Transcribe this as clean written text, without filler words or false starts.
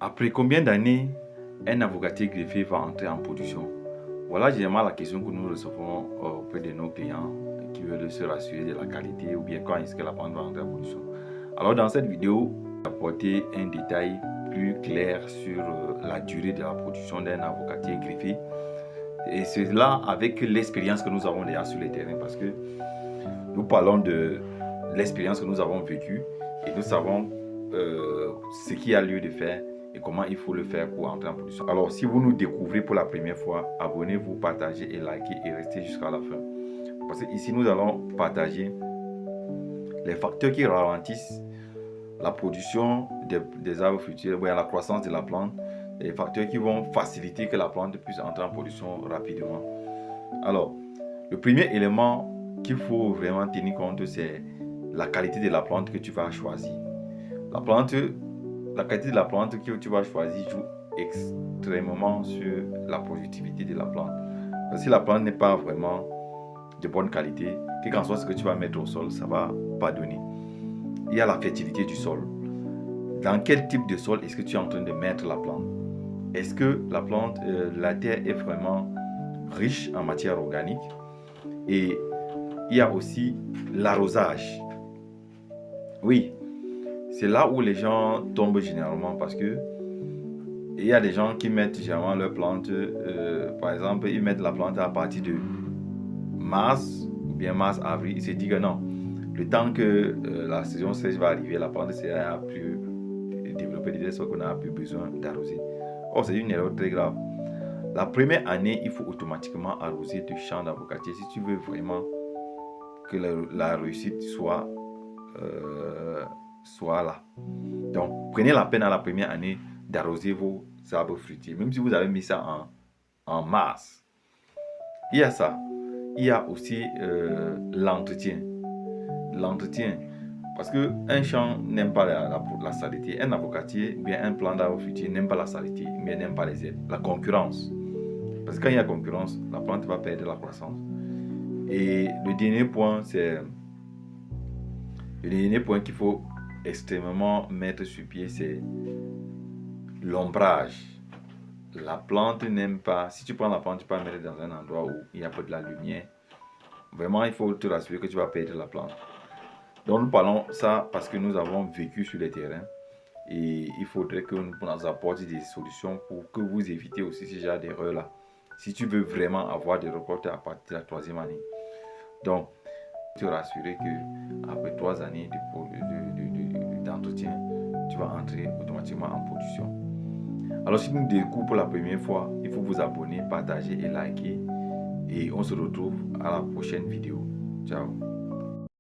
Après combien d'années un avocatier greffé va entrer en production? Voilà généralement la question que nous recevons auprès de nos clients qui veulent se rassurer de la qualité ou bien quand est-ce que la plante va entrer en production. Alors dans cette vidéo, je vais apporter un détail plus clair sur la durée de la production d'un avocatier greffé. Et cela avec l'expérience que nous avons déjà sur le terrain, parce que nous parlons de l'expérience que nous avons vécue et nous savons ce qu'il y a lieu de faire et comment il faut le faire pour entrer en production. Alors, si vous nous découvrez pour la première fois, abonnez-vous, partagez et likez et restez jusqu'à la fin. Parce que ici, nous allons partager les facteurs qui ralentissent la production des arbres fruitiers, la croissance de la plante, les facteurs qui vont faciliter que la plante puisse entrer en production rapidement. Alors, le premier élément qu'il faut vraiment tenir compte, c'est la qualité de la plante que tu vas choisir. La qualité de la plante que tu vas choisir joue extrêmement sur la productivité de la plante. Parce que si la plante n'est pas vraiment de bonne qualité, quel qu'en soit ce que tu vas mettre au sol, ça ne va pas donner. Il y a la fertilité du sol. Dans quel type de sol est-ce que tu es en train de mettre la plante? Est-ce que la terre est vraiment riche en matière organique? Et il y a aussi l'arrosage. Oui, c'est là où les gens tombent généralement, parce que il y a des gens qui mettent généralement leur plante, par exemple, ils mettent la plante à partir de mars ou bien mars-avril. Ils se disent que non, le temps que la saison sèche va arriver, la plante sera plus développée, de sorte qu'on n'a plus besoin d'arroser. Or, c'est une erreur très grave. La première année, il faut automatiquement arroser de champs d'avocatier si tu veux vraiment que la réussite soit là. Donc, prenez la peine à la première année d'arroser vos arbres fruitiers, même si vous avez mis ça en mars. Il y a ça. Il y a aussi l'entretien. L'entretien. Parce qu'un champ n'aime pas la saleté. Un avocatier ou bien un plant d'arbre fruitier n'aime pas la saleté, mais n'aime pas les herbes. La concurrence. Parce que quand il y a concurrence, la plante va perdre la croissance. Et le dernier point, c'est le dernier point qu'il faut extrêmement mettre sur pied, c'est l'ombrage. La plante n'aime pas. Si tu prends la plante, tu peux la mettre dans un endroit où il y a peu de la lumière. Vraiment, il faut te rassurer que tu vas perdre la plante. Donc, nous parlons ça parce que nous avons vécu sur les terrains. Et il faudrait que nous apportions des solutions pour que vous évitez aussi ce genre d'erreur-là. Si tu veux vraiment avoir des récoltes à partir de la troisième année. Donc, te rassurer que après 3 années d'entretien, tu vas entrer automatiquement en production. Alors, si nous découvrons pour la première fois, il faut vous abonner, partager et liker. Et on se retrouve à la prochaine vidéo. Ciao.